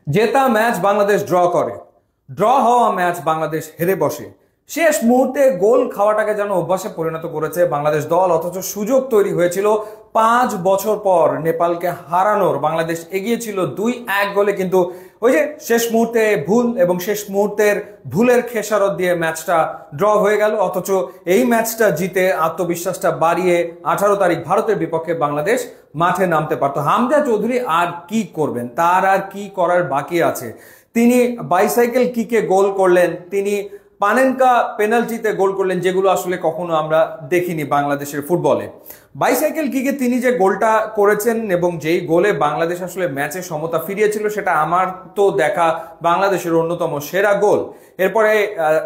জেতা match Bangladesh draw করে, draw হওয়া ম্যাচ বাংলাদেশ হেরে বসে। শেষ মুহূর্তে গোল খাওয়াটাকে যেন অভ্যাসে পরিণত করেছে বাংলাদেশ দল, অথচ সুযোগ তৈরি হয়েছিল 5 বছর পর নেপালকে হারানোর। বাংলাদেশ এগিয়ে ছিল 2-1 গোলে, কিন্তু ওই যে শেষ মুহূর্তে ভুল এবং শেষ মুহূর্তের ভুলের খেসারত দিয়ে ম্যাচটা ড্র হয়ে গেল। অথচ এই ম্যাচটা জিতে আত্মবিশ্বাসটা বাড়িয়ে 18 তারিখ ভারতের বিপক্ষে বাংলাদেশ মাঠে নামতে পারতো। হামজা চৌধুরী আর কি করবেন, তার আর কি করার বাকি আছে? তিনি বাইসাইকেল কিকে গোল করলেন, তিনি পানেনকা পেনাল্টিতে গোল করলেন, যেগুলো আসলে কখনো আমরা দেখিনি বাংলাদেশের ফুটবলে। বাইসাইকেল কিকে তিনি যে গোলটা করেছেন এবং যেই গোলে বাংলাদেশ আসলে ম্যাচে সমতা ফিরিয়েছিল, সেটা আমার তো দেখা বাংলাদেশের অন্যতম সেরা গোল। এরপরে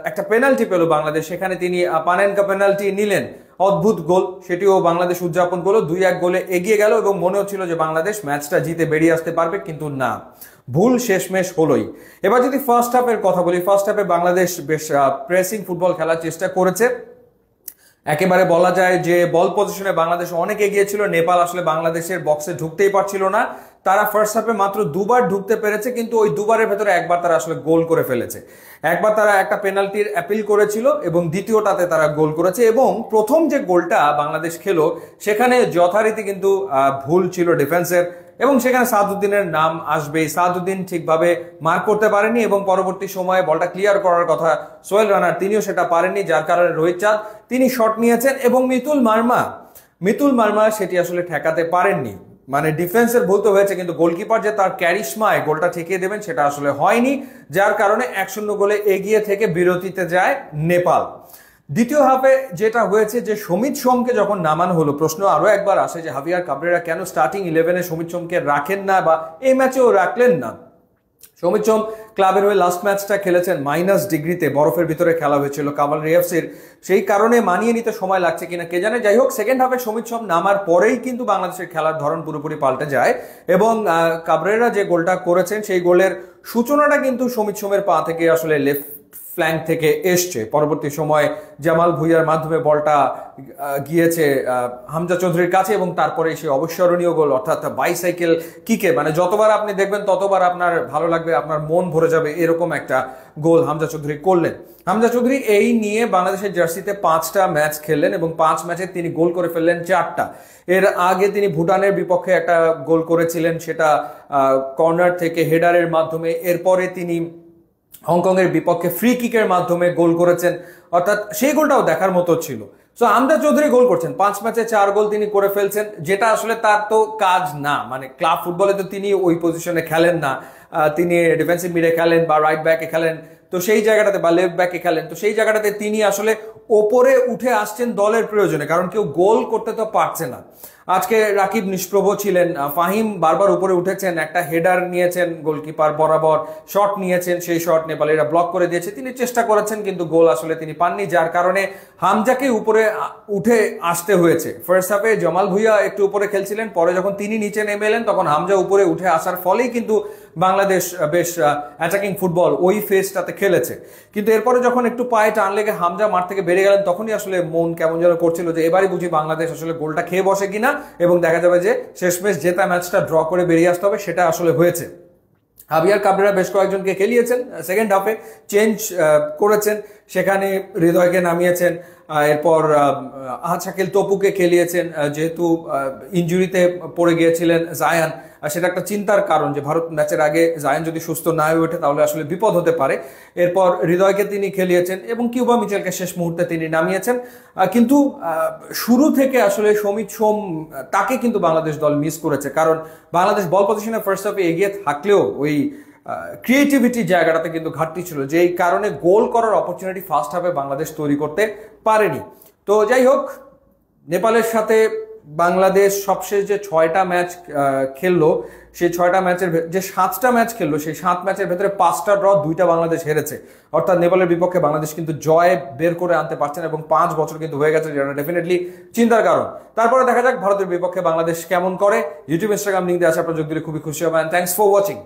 একটা পেনাল্টি পেল বাংলাদেশ, সেখানে তিনি পানেনকা পেনাল্টি নিলেন, অদ্ভুত গোল, সেটিও বাংলাদেশ উদযাপন করলো, 2-1 গোলে এগিয়ে গেল এবং মনে হচ্ছিল যে বাংলাদেশ ম্যাচটা জিতে বেরিয়ে আসতে পারবে, কিন্তু না, ভুল শেষমেশ হলোই। এবার যদি ফার্স্ট হাফের কথা বলি, ফার্স্ট হাফে বাংলাদেশ বেশ প্রেসিং ফুটবল খেলার চেষ্টা করেছে। একেবারে বলা যায় যে বল পজিশনে বাংলাদেশ অনেক এগিয়ে ছিল। নেপাল আসলে বাংলাদেশের বক্সে ঢুকতেই পারছিল না। তারা ফার্স্ট হাফে মাত্র 2বার ঢুকতে পেরেছে, কিন্তু ওই 2বারের ভেতরে একবার তারা আসলে গোল করে ফেলেছে। একবার তারা একটা পেনাল্টির অ্যাপিল করেছিল এবং দ্বিতীয়টাতে তারা গোল করেছে। এবং প্রথম যে গোলটা বাংলাদেশ খেলো, সেখানে যথারীতি কিন্তু ভুল ছিল ডিফেন্সের, এবং সেখানে সাদউদ্দিনের নাম আসবেই। সাদউদ্দিন ঠিকভাবে মার্ক করতে পারেনি এবং পরবর্তী সময়ে বলটা ক্লিয়ার করার কথা সোহেল রানার, তিনিও সেটা পারেননি, যার কারণে রোহিত চাঁদ তিনি শট নিয়েছেন এবং মিতুল মার্মা সেটি আসলে ঠেকাতে পারেননি। মানে ডিফেন্সের ভুল তো হয়েছে, কিন্তু গোলকিপার যে তার ক্যারিশমায় গোলটা ঠেকিয়ে দেবেন সেটা আসলে হয়নি, যার কারণে 1-0 গোলে এগিয়ে থেকে বিরতিতে যায় নেপাল। দ্বিতীয় হাফে যেটা হয়েছে যে সমিত সোমকে যখন নামানো হলো, প্রশ্ন আরো একবার আসে যে হাভিয়ার কাবরেরা কেন স্টার্টিং 11-এ সমিত সোমকে রাখেন না, বা এই ম্যাচেও রাখলেন না। সমিত সোম ক্লাবের হয়ে লাস্ট ম্যাচটা খেলেছেন -ডিগ্রিতে, বরফের ভিতরে খেলা হয়েছিল কাভালরি এফসির, সেই কারণে মানিয়ে নিতে সময় লাগছে কিনা কে জানে। যাই হোক, সেকেন্ড হাফে সমিত সোম নামার পরেই কিন্তু বাংলাদেশের খেলার ধরন পুরোপুরি পাল্টে যায় এবং কাবরেরা যে গোলটা করেছেন সেই গোলের সূচনাটা কিন্তু সমিত সোমের পা থেকে আসলে লেফট ফ্ল্যাঙ্ক থেকে এসছে। পরবর্তী সময় জামাল ভুঁইয়ার মাধ্যমে বলটা গিয়েছে হামজা চৌধুরীর কাছে এবং তারপরে সে অবিস্মরণীয় গোল, অর্থাৎ বাইসাইকেল কিকে, মানে যতবার আপনি দেখবেন ততবার আপনার ভালো লাগবে, আপনার মন ভরে যাবে, এরকম একটা গোল হামজা চৌধুরী করলেন। হামজা চৌধুরী এই নিয়ে বাংলাদেশের জার্সিতে 5টা ম্যাচ খেললেন এবং 5 ম্যাচে তিনি গোল করে ফেললেন 4টা। এর আগে তিনি ভুটানের বিপক্ষে একটা গোল করেছিলেন, সেটা কর্নার থেকে হেডারের মাধ্যমে। এরপরে তিনি হংকংয়ের বিপক্ষে ফ্রি কিকের মাধ্যমে গোল করেছেন, অর্থাৎ সেই গোলটাও দেখার মতো ছিল। সো হামজা চৌধুরী গোল করছেন, 5 ম্যাচে 4 গোল তিনি করে ফেলছেন, যেটা আসলে তার তো কাজ না। মানে ক্লাব ফুটবলে তো তিনি ওই পজিশনে খেলেন না, তিনি ডিফেন্সিভ মিডে খেলেন বা রাইট ব্যাকে খেলেন, তো সেই জায়গাটাতে বা লেফট ব্যাকে খেলেন, তো সেই জায়গাটাতে তিনি আসলে ওপরে উঠে আসছেন দলের প্রয়োজনে, কারণ কেউ গোল করতে তো পারছে না। আজকে রাকিব নিষ্প্রভ ছিলেন, ফাহিম বারবার উপরে উঠেছেন, একটা হেডার নিয়েছেন গোলকিপার বরাবর, শট নিয়েছেন, সেই শট নেপালিরা ব্লক করে দিয়েছে, তিনি চেষ্টা করেছেন কিন্তু গোল আসলে তিনি পাননি, যার কারণে হামজাকে উপরে উঠে আসতে হয়েছে। ফার্স্ট হাফে জামাল ভুঁইয়া একটু উপরে খেলছিলেন, পরে যখন তিনি নিচে নেমে এলেন তখন হামজা উপরে উঠে আসার ফলেই কিন্তু বাংলাদেশ বেশ অ্যাটাকিং ফুটবল ওই ফেজটাতে খেলেছে। কিন্তু এরপরে যখন একটু পায়ে টান লেগে হামজা মাঠ থেকে বেরিয়ে গেলেন, তখনই আসলে মন কেমন যেন করছিল যে এবারই বুঝি বাংলাদেশ আসলে গোলটা খেয়ে বসে কিনা, এবং দেখা যাবে যে শেষমেশ জেতা ম্যাচটা ড্র করে বেরিয়ে আসতে হবে, সেটা আসলে হয়েছে। হাভিয়ার কাবরেরা বেশ কয়েকজনকে খেলিয়েছেন, সেকেন্ড হাফে চেঞ্জ করেছেন, সেখানে হৃদয়কে নামিয়েছেন, এরপর আহাদ শাকিল তপুকে খেলিয়েছেন, যেহেতু ইনজুরিতে পড়ে গিয়েছিলেন জায়ান, সেটা একটা চিন্তার কারণ যে ভারত ম্যাচের আগে জায়ান যদি সুস্থ না হয়ে ওঠে তাহলে আসলে বিপদ হতে পারে। এরপর হৃদয়কে তিনি খেলিয়েছেন এবং কিউবা মিচেলকে শেষ মুহূর্তে তিনি নামিয়েছেন। কিন্তু শুরু থেকে আসলে সমিত সোম তাকে কিন্তু বাংলাদেশ দল মিস করেছে, কারণ বাংলাদেশ বল পজিশনে ফার্স্ট হাফে এগিয়ে থাকলেও ওই ক্রিয়েটিভিটি জায়গাটাতে কিন্তু ঘাটতি ছিল, যেই কারণে গোল করার অপরচুনিটি ফার্স্ট হাফে বাংলাদেশ তৈরি করতে পারেনি। তো যাই হোক, নেপালের সাথে বাংলাদেশ সবশেষ যে 6টা ম্যাচ খেললো, সেই 6টা ম্যাচের যে 7টা ম্যাচ খেললো, সেই 7 ম্যাচের ভেতরে 5টা ড্র, 2টা বাংলাদেশ হেরেছে। অর্থাৎ নেপালের বিপক্ষে বাংলাদেশ কিন্তু জয় বের করে আনতে পারছে না এবং 5 বছর কিন্তু হয়ে গেছে, যেটা ডেফিনেটলি চিন্তার কারণ। তারপরে দেখা যাক ভারতের বিপক্ষে বাংলাদেশ কেমন করে। ইউটিউব ইনস্টাগ্রাম লিঙ্ক দিয়ে আসা প্রযোগ দিলে খুবই খুশি হবেন। Thanks for watching.